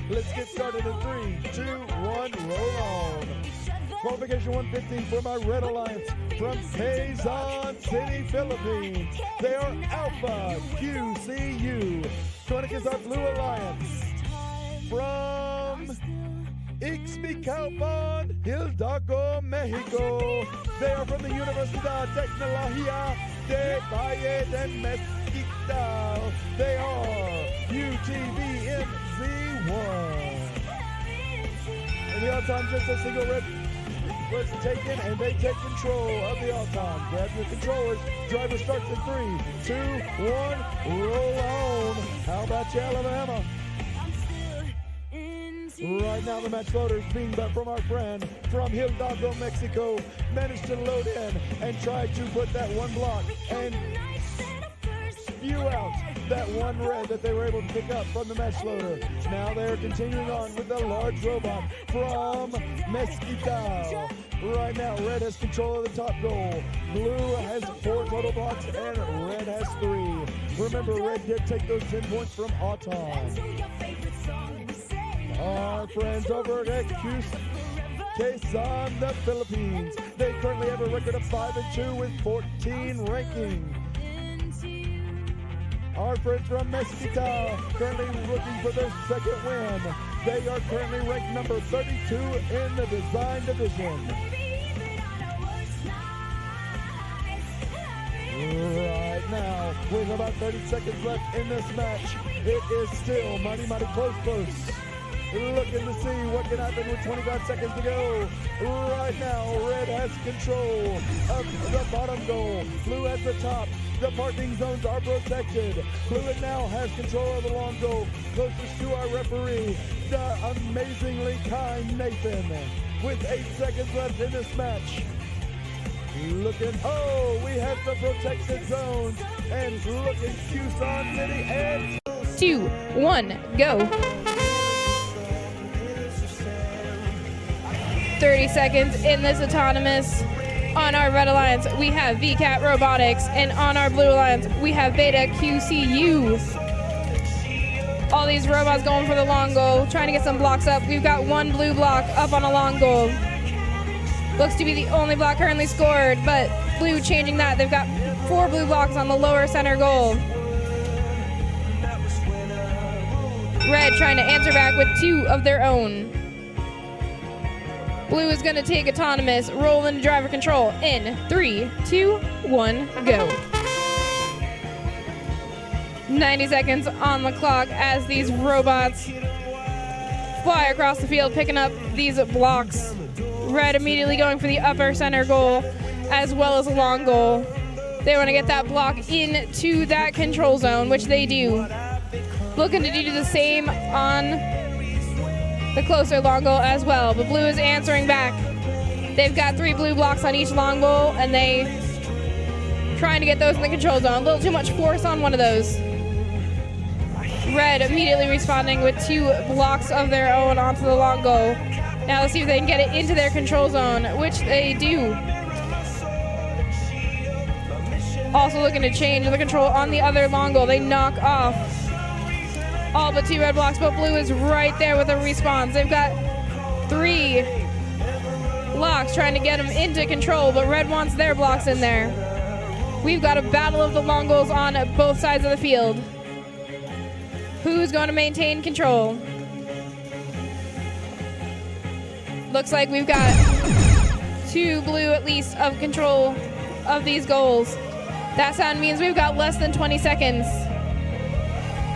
Let's get started in 3, 2, 1, roll on. Qualification 115 for my Red Alliance from Quezon City, Philippines. They are Alpha QCU. Going against our Blue Alliance from Ixmiquilpan, Hidalgo, Mexico. They are from the Universidad Tecnología de Valle de Mezquital. They are UTVMZ1. And the all-time just a single red was taken, and they take control of the all-time. Grab your controllers. Driver starts in 3, 2, 1, roll on. How about you, Alabama? Right now, the match floater is being back from our friend from Hidalgo, Mexico. Managed to load in and try to put that one block and spew out that one red that they were able to pick up from the match floater. Now they're continuing on with the large robot from Mezquital. Right now, red has control of the top goal. Blue has 4 total blocks and red has 3. Remember, red did take those 10 points from Autumn. Our friends over at Quezon, the Philippines. They currently have a record of 5-2 with 14 ranking. Our friends from Mezquital currently looking for their second win. They are currently ranked number 32 in the design division. Right now, with about 30 seconds left in this match, it is still mighty close. Looking to see what can happen with 25 seconds to go. Right now, red has control of the bottom goal. Blue has the top. The parking zones are protected. Blue now has control of the long goal. Closest to our referee, the amazingly kind Nathan. With 8 seconds left in this match. Looking, we have the protected zones. And looking, Quezon City and 2, 1, go. 30 seconds in this autonomous. On our Red Alliance, we have VCAT Robotics, and on our Blue Alliance, we have Beta QCU. All these robots going for the long goal, trying to get some blocks up. We've got 1 blue block up on a long goal. Looks to be the only block currently scored, but blue changing that. They've got 4 blue blocks on the lower center goal. Red trying to answer back with 2 of their own. Blue is going to take autonomous, roll into driver control in 3, 2, 1, go. 90 seconds on the clock as these robots fly across the field, picking up these blocks. Red immediately going for the upper center goal as well as a long goal. They want to get that block into that control zone, which they do. Looking to do the same on the closer long goal as well, but blue is answering back. They've got 3 blue blocks on each long goal, and they trying to get those in the control zone. A little too much force on one of those. Red immediately responding with 2 blocks of their own onto the long goal. Now let's see if they can get it into their control zone, which they do. Also looking to change the control on the other long goal. They knock off all but 2 red blocks, but blue is right there with a response. They've got 3 blocks trying to get them into control, but red wants their blocks in there. We've got a battle of the long goals on both sides of the field. Who's going to maintain control? Looks like we've got 2 blue at least of control of these goals. That sound means we've got less than 20 seconds.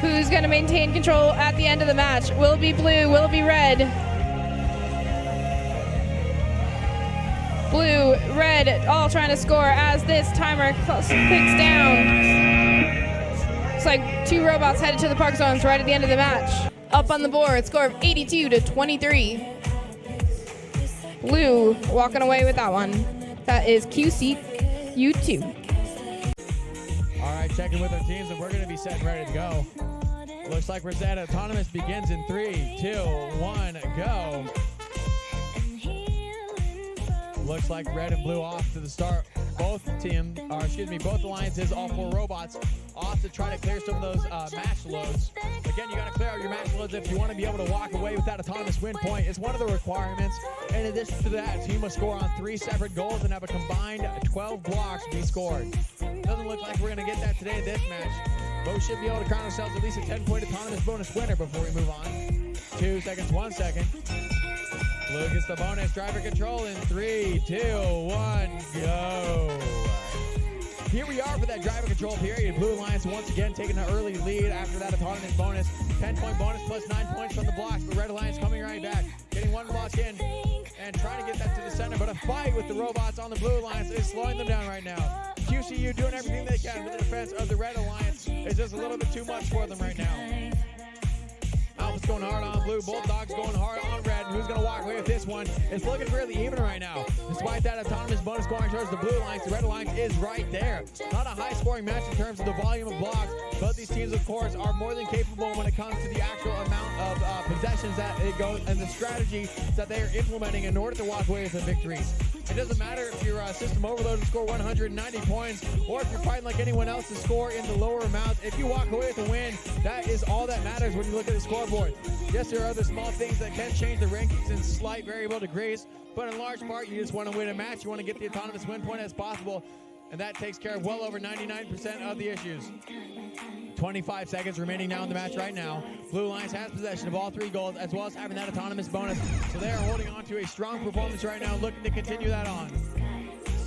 Who's going to maintain control at the end of the match? Will it be blue? Will it be red? Blue, red, all trying to score as this timer clicks down. Looks like 2 robots headed to the park zones right at the end of the match. Up on the board, score of 82-23. Blue walking away with that one. That is QCU2. All right, checking with our teams, and we're going to be set and ready to go. Looks like we're set. Autonomous begins in 3, 2, 1, go. Looks like red and blue off to the start. Both alliances, all 4 robots off to try to clear some of those match loads. Again, you got to clear out your match loads if you want to be able to walk away with that autonomous win point. It's one of the requirements. In addition to that, team must score on 3 separate goals and have a combined 12 blocks be scored. Doesn't look like we're going to get that today in this match. Both should be able to crown ourselves at least a 10-point autonomous bonus winner before we move on. 2 seconds, 1 second. Blue gets the bonus. Driver control in 3, 2, 1, go. Here we are for that driver control period. Blue Alliance once again taking an early lead after that autonomous bonus. 10-point bonus plus 9 points from the blocks. The Red Alliance coming right back. Getting 1 block in and trying to get that to the center. But a fight with the robots on the Blue Alliance is slowing them down right now. QCU doing everything they can for the defense of the Red Alliance. It's just a little bit too much for them right now. Alpha's going hard on Blue. Bulldog's going hard on Red. And who's going to walk away with this one? It's looking really even right now. Despite that autonomous bonus scoring towards the Blue Alliance, the Red Alliance is right there. Not a high-scoring match in terms of the volume of blocks, but these teams, of course, are more than capable when it comes to the actual amount of possessions that it goes and the strategy that they are implementing in order to walk away with the victories. It doesn't matter if you're system overload and score 190 points, or if you're fighting like anyone else to score in the lower amounts. If you walk away with a win, that is all that matters when you look at the scoreboard. Yes, there are other small things that can change the rankings in slight variable degrees, but in large part, you just want to win a match. You want to get the autonomous win point as possible, and that takes care of well over 99% of the issues. 25 seconds remaining now in the match right now. Blue Alliance has possession of all 3 goals, as well as having that autonomous bonus. So they are holding on to a strong performance right now, looking to continue that on.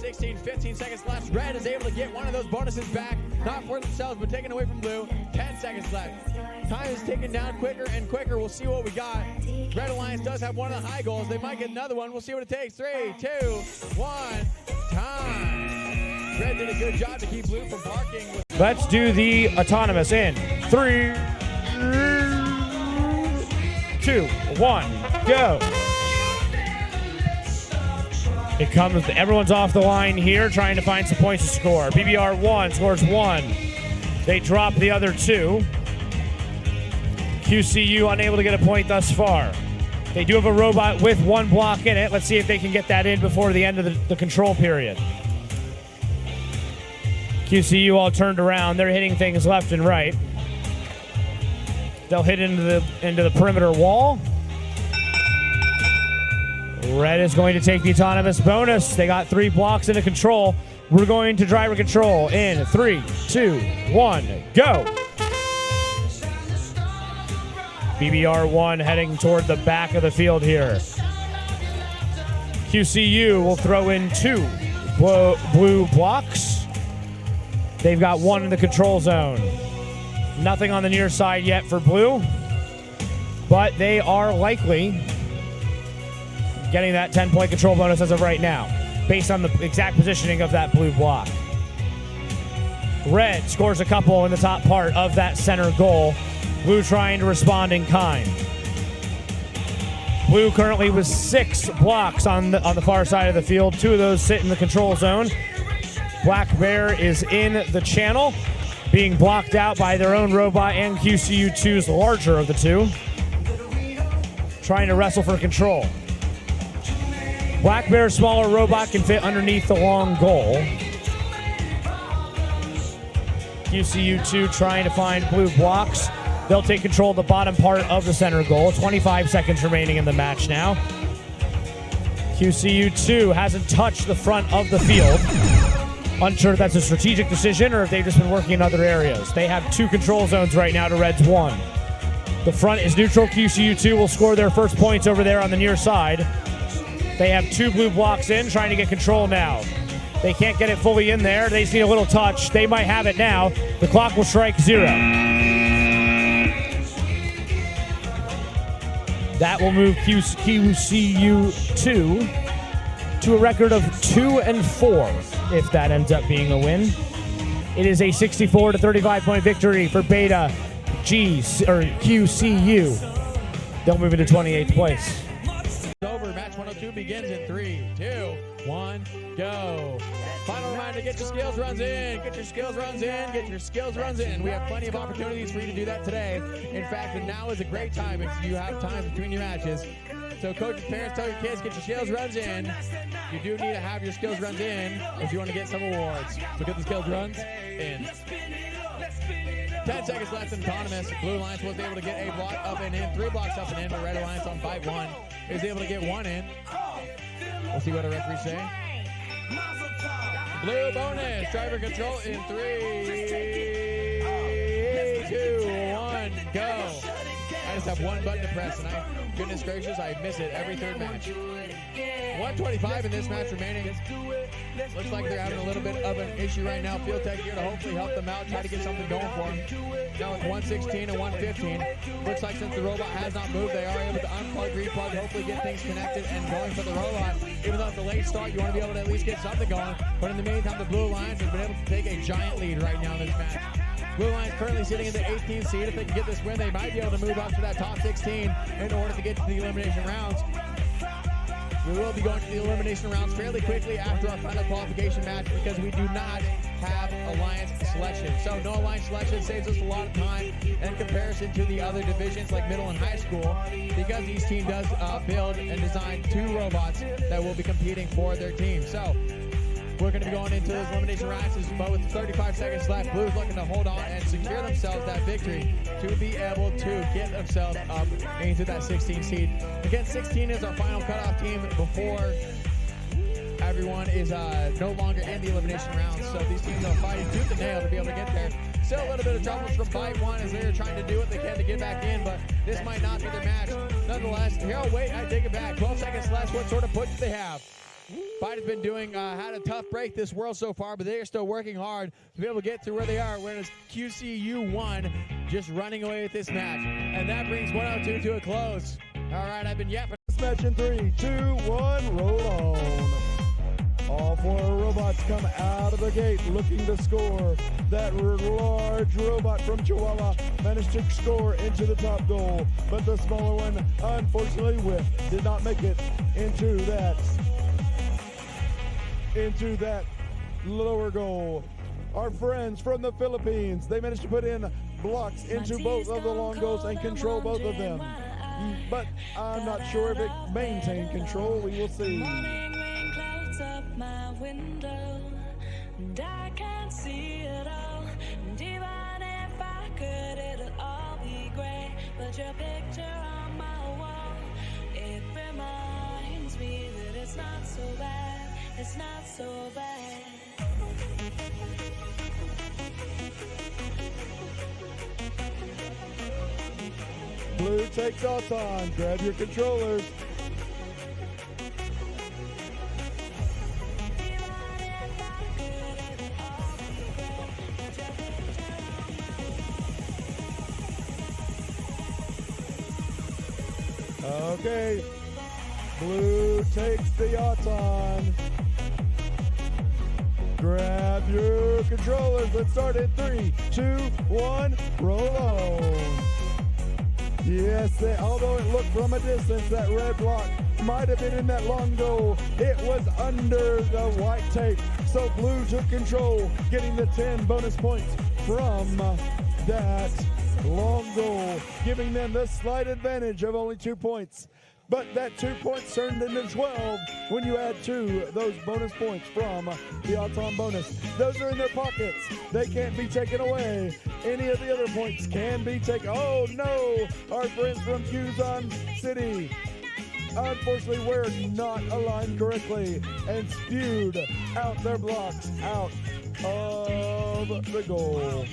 15 seconds left. Red is able to get one of those bonuses back, not for themselves, but taken away from Blue. 10 seconds left. Time is ticking down quicker and quicker. We'll see what we got. Red Alliance does have one of the high goals. They might get another one. We'll see what it takes. 3, 2, 1, time. Red did a good job to keep Blue from parking. Let's do the autonomous in 3, 2, 1, go. It comes, everyone's off the line here trying to find some points to score. BBR1 scores 1. They drop the other 2. QCU unable to get a point thus far. They do have a robot with 1 block in it. Let's see if they can get that in before the end of the control period. QCU all turned around. They're hitting things left and right. They'll hit into the perimeter wall. Red is going to take the autonomous bonus. They got 3 blocks into control. We're going to driver control in 3, 2, 1, go. BBR1 heading toward the back of the field here. QCU will throw in 2 blue blocks. They've got 1 in the control zone. Nothing on the near side yet for Blue, but they are likely getting that 10-point control bonus as of right now, based on the exact positioning of that blue block. Red scores a couple in the top part of that center goal. Blue trying to respond in kind. Blue currently with 6 blocks on the far side of the field. 2 of those sit in the control zone. Black Bear is in the channel, being blocked out by their own robot and QCU2's larger of the 2. Trying to wrestle for control. Black Bear's smaller robot can fit underneath the long goal. QCU2 trying to find blue blocks. They'll take control of the bottom part of the center goal. 25 seconds remaining in the match now. QCU2 hasn't touched the front of the field. Unsure if that's a strategic decision or if they've just been working in other areas. They have 2 control zones right now to Red's 1. The front is neutral. QCU2 will score their first points over there on the near side. They have 2 blue blocks in, trying to get control now. They can't get it fully in there. They just need a little touch. They might have it now. The clock will strike 0. That will move QCU2 to a record of 2-4 if that ends up being a win. It is a 64 to 35 point victory for Beta QCU. They'll move into 28th place. Over. Match 102 begins in 3, 2, 1, go. Final reminder, get your skills runs in. Get your skills runs in. Get your skills runs in. We have plenty of opportunities for you to do that today. In fact, now is a great time if you have time between your matches. So coaches, parents, tell your kids, get your skills runs in. You do need to have your skills runs in if you want to get some awards. So get the skills runs in. 10 seconds left in autonomous. Blue Alliance was able to get a block up and in, 3 blocks up and in, but Red Alliance on fight 1 is able to get 1 in. We'll see what the referees say. Blue bonus, driver control in 3, 2, 1, go. I just have one button to press, and goodness gracious, I miss it every third match. 125 in this match remaining. Looks like they're having a little bit of an issue right now. Field Tech here to hopefully help them out, try to get something going for them. Now it's 116 and 115. Looks like since the robot has not moved, they are able to unplug, replug, hopefully get things connected and going for the robot. Even though it's a late start, you want to be able to at least get something going. But in the meantime, the Blue Alliance has been able to take a giant lead right now in this match. Blue Alliance currently sitting in the 18th seed. If they can get this win, they might be able to move up to that top 16 in order to get to the elimination rounds. We will be going to the elimination rounds fairly quickly after our final qualification match because we do not have alliance selection. So no alliance selection saves us a lot of time in comparison to the other divisions like middle and high school because each team does build and design 2 robots that will be competing for their team. So we're going to be going into those elimination rounds, but with 35 seconds left, Blue's looking to hold on and secure themselves that victory to be able to get themselves up into that 16 seed. Again, 16 is our final cutoff team before everyone is no longer in the elimination rounds. So these teams are fighting tooth and nail to be able to get there. Still a little bit of trouble from fight 1 as they're trying to do what they can to get back in, but this might not be their match. Nonetheless, here, oh wait, I take it back. 12 seconds left. What sort of push do they have? Fight has been doing, had a tough break this world so far, but they are still working hard to be able to get to where they are, whereas QCU1 just running away with this match. And that brings 102 to a close. All right, I've been yapping. This match in 3, 2, 1, roll on. All 4 robots come out of the gate looking to score. That large robot from Chihuahua managed to score into the top goal, but the smaller one unfortunately whiffed, did not make it into that lower goal. Our friends from the Philippines, they managed to put in blocks into both of the long goals and control both of them. But I'm not sure if it maintained control. We will see. Up my window, and I can't see it all. And even if I could, it'll all be great. But your picture on my wall, it reminds me that it's not so bad. It's not so bad. Blue takes off on. Grab your controllers. Okay, Blue takes the yacht on. Grab your controllers. Let's start in 3, 2, 1, roll on. Yes, although it looked from a distance that red block might have been in that long goal, it was under the white tape. So Blue took control, getting the 10 bonus points from that long goal, giving them the slight advantage of only 2 points. But that 2 points turned into 12 when you add those bonus points from the Auton bonus. Those are in their pockets. They can't be taken away. Any of the other points can be taken. Oh no, our friends from Quezon City unfortunately were not aligned correctly and spewed out their blocks out of the goal.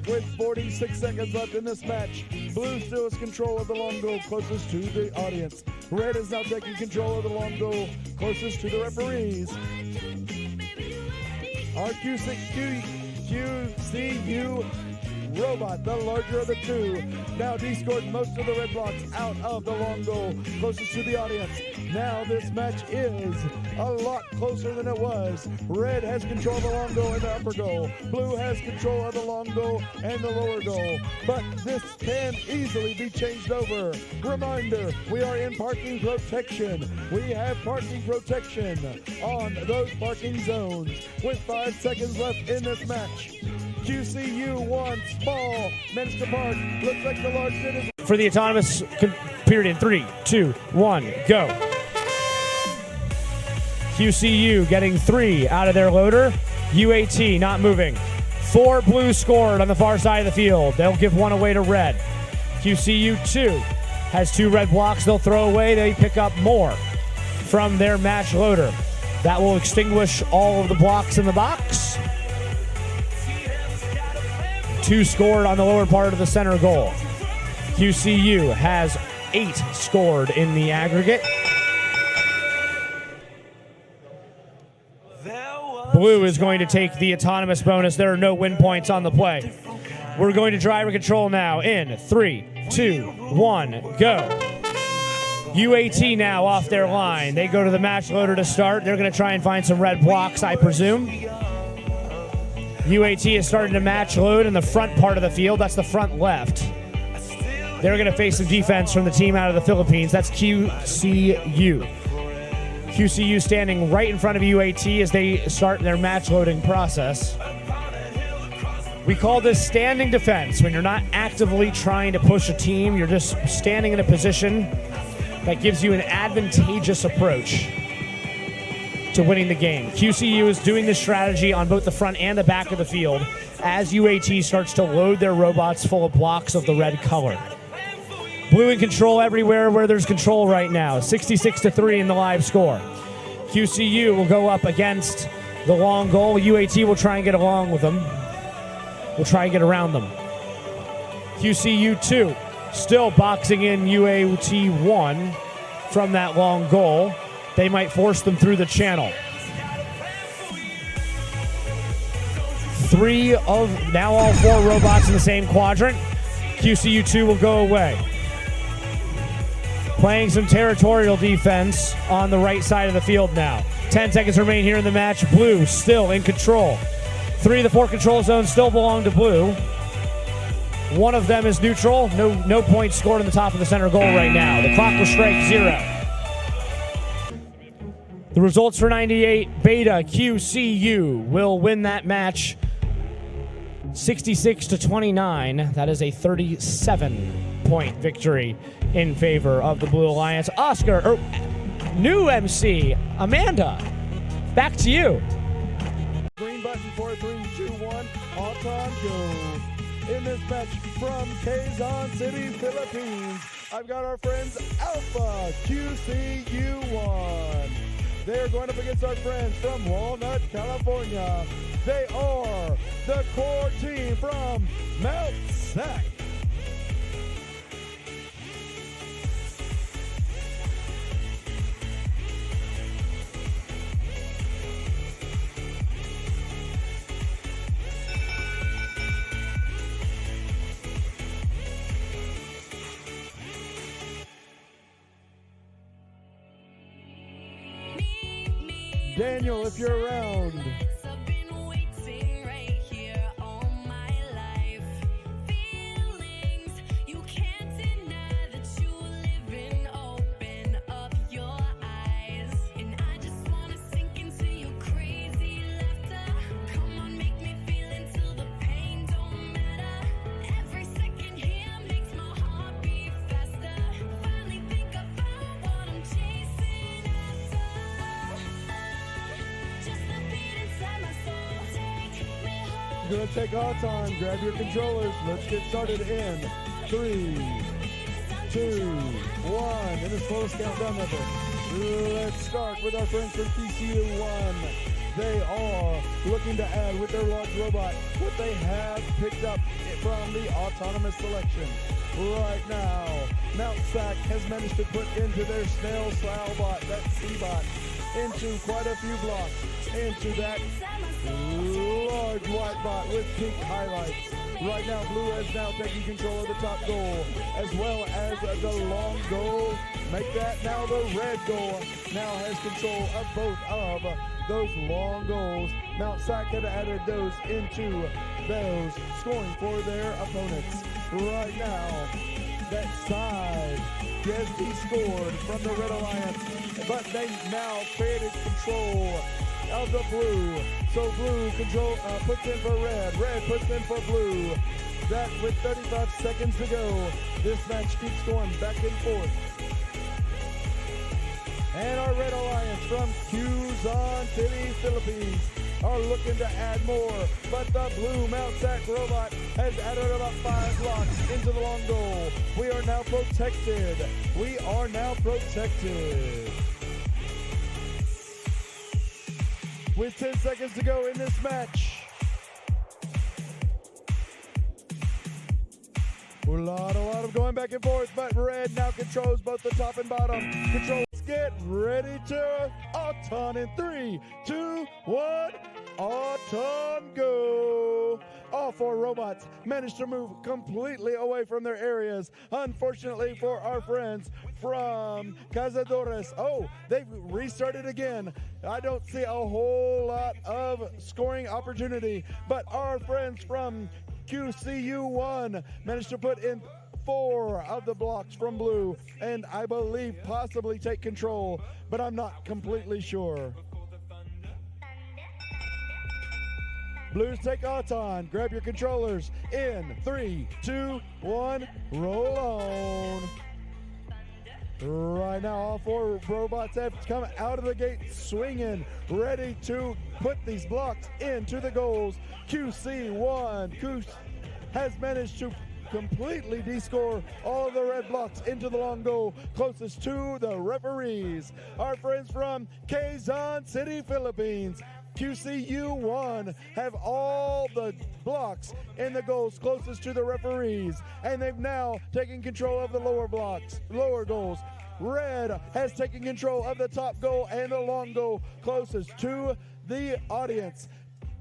With 46 seconds left in this match, Blue still has control of the long goal closest to the audience. Red is now taking control of the long goal closest to the referees. Our QCU robot, the larger of the 2, now descored most of the red blocks out of the long goal closest to the audience. Now this match is a lot closer than it was. Red has control of the long goal and the upper goal. Blue has control of the long goal and the lower goal. But this can easily be changed over. Reminder, we are in parking protection. We have parking protection on those parking zones. With 5 seconds left in this match, QCU1 small managed to park. Looks like the large did as For the autonomous period in 3, 2, 1, go. QCU getting 3 out of their loader. UAT not moving. 4 blue scored on the far side of the field. They'll give 1 away to red. QCU2 has 2 red blocks they'll throw away. They pick up more from their match loader. That will extinguish all of the blocks in the box. 2 scored on the lower part of the center goal. QCU has 8 scored in the aggregate. Blue is going to take the autonomous bonus. There are no win points on the play. We're going to driver control now in 3, 2, 1, go. UAT now off their line. They go to the match loader to start. They're going to try and find some red blocks, I presume. UAT is starting to match load in the front part of the field. That's the front left. They're going to face some defense from the team out of the Philippines. That's QCU. QCU standing right in front of UAT as they start their match loading process. We call this standing defense. When you're not actively trying to push a team, you're just standing in a position that gives you an advantageous approach to winning the game. QCU is doing this strategy on both the front and the back of the field as UAT starts to load their robots full of blocks of the red color. Blue in control everywhere where there's control right now. 66-3 in the live score. QCU will go up against the long goal. UAT will try and get along with them. We'll try and get around them. QCU2 still boxing in UAT1 from that long goal. They might force them through the channel. 3 of now all 4 robots in the same quadrant. QCU2 will go away. Playing some territorial defense on the right side of the field now. 10 seconds remain here in the match. Blue still in control. 3 of the 4 control zones still belong to blue. 1 of them is neutral. No points scored in the top of the center goal right now. The clock will strike 0. The results for 98 Beta QCU will win that match 66-29. That is a 37-point victory in favor of the Blue Alliance. Oscar, new MC, Amanda, back to you. Green button for 3, 2, 1. All time go. In this match from Quezon City, Philippines, I've got our friends Alpha QCU1. They're going up against our friends from Walnut, California. They are the core team from Mount Sac. Daniel, if you're around. I've been waiting right here all my life. Feelings you can't deny that you live in. Open up your eyes, and I just wanna sink into your crazy laughter. Come on, make me feel until the pain don't matter. Every second here makes my heart beat faster. Finally think I found what I'm chasing after. Just a beat inside my soul. Take me home. You're going to take our time. Grab your controllers. Let's get started in 3, 2, 1. In the slowest countdown ever. Let's start with our friends from QCU1. They are looking to add with their large robot what they have picked up from the autonomous selection. Right now, Mount Sac has managed to put into their snail style bot, that C-bot, into quite a few blocks, into that large white bot with pink highlights. Right now, Blue has now taken control of the top goal, as well as the long goal. Make that now the red goal. Now has control of both of those long goals. Mount Sac had added those into those scoring for their opponents. Right now, that side has scored from the Red Alliance, but they now traded control of the blue. So blue control puts in for red. Red puts in for blue. That with 35 seconds to go, this match keeps going back and forth. And our Red Alliance from Quezon City, Philippines are looking to add more, but the blue Mount Sac robot has added about 5 blocks into the long goal. We are now protected. We are now protected. With 10 seconds to go in this match. A lot of going back and forth, but red now controls both the top and bottom. Controls, get ready to Auton in 3, 2, 1. Auton go. All 4 robots managed to move completely away from their areas. Unfortunately for our friends from Cazadores, oh, they've restarted again. I don't see a whole lot of scoring opportunity, but our friends from QCU1 managed to put in 4 of the blocks from blue, and I believe possibly take control, but I'm not completely sure. Blues take Auton. Grab your controllers in 3, 2, 1, roll on. Right now, all 4 robots have come out of the gate swinging, ready to put these blocks into the goals. QC1 has managed to completely descore all of the red blocks into the long goal closest to the referees. Our friends from Quezon City, Philippines, QCU1 have all the blocks in the goals closest to the referees, and they've now taken control of the lower goals. Red has taken control of the top goal and the long goal closest to the audience.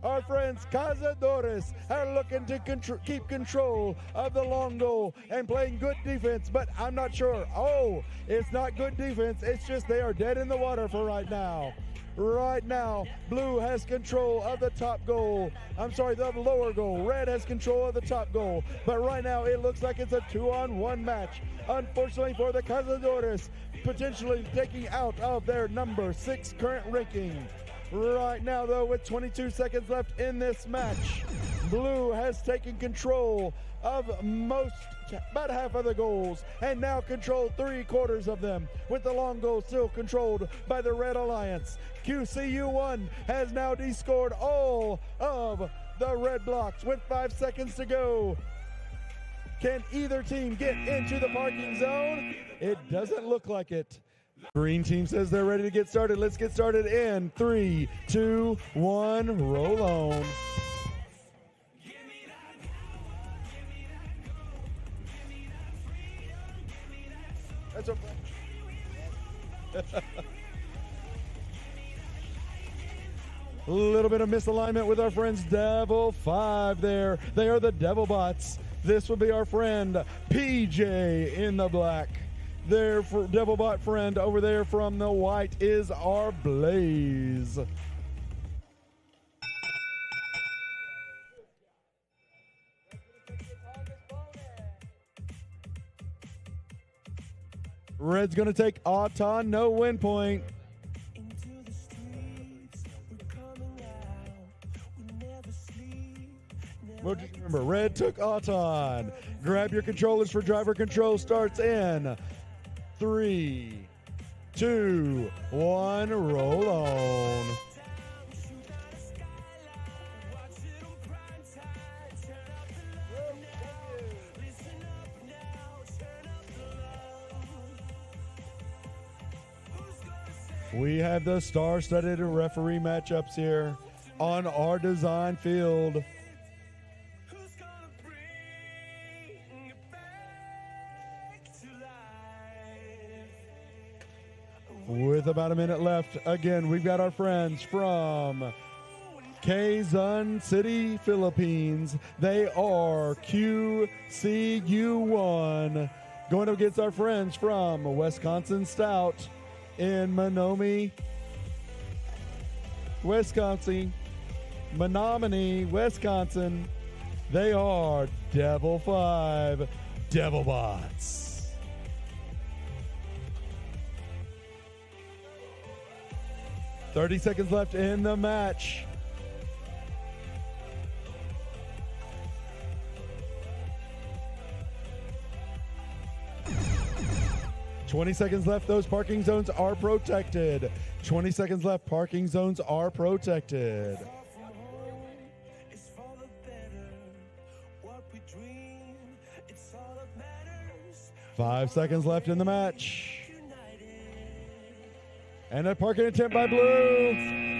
Our friends Cazadores are looking to keep control of the long goal and playing good defense, but I'm not sure. Oh, it's not good defense. It's just they are dead in the water for right now. Right now, blue has control of the top goal. I'm sorry, the lower goal. Red has control of the top goal. But right now, it looks like it's a 2-on-1 match. Unfortunately for the Cazadores, potentially taking out of their number 6 current ranking. Right now, though, with 22 seconds left in this match, blue has taken control of about half of the goals, and now control 3/4 of them, with the long goal still controlled by the Red Alliance. QCU1 has now descored all of the red blocks with 5 seconds to go. Can either team get into the parking zone? It doesn't look like it. Green team says they're ready to get started. Let's get started in 3, 2, 1, roll on. That's okay. A little bit of misalignment with our friends Devil 5 there. They are the Devil Bots. This will be our friend PJ in the black. Their Devilbot friend over there from the white is our Blaze. Red's going to take Auton, no win point. Well, just remember, Red took Auton. Grab your controllers for driver control. Starts in 3, 2, 1, roll on. We have the star-studded referee matchups here on our design field. With about a minute left, again, we've got our friends from Quezon City, Philippines. They are QCU1 going up against our friends from Wisconsin Stout in Menominee, Wisconsin. Menominee, Wisconsin. They are Devil 5 Devil Bots. 30 seconds left in the match. $20 seconds left. Those parking zones are protected. 20 seconds left. Parking zones are protected. 5 seconds left in the match. And a parking attempt by Blue.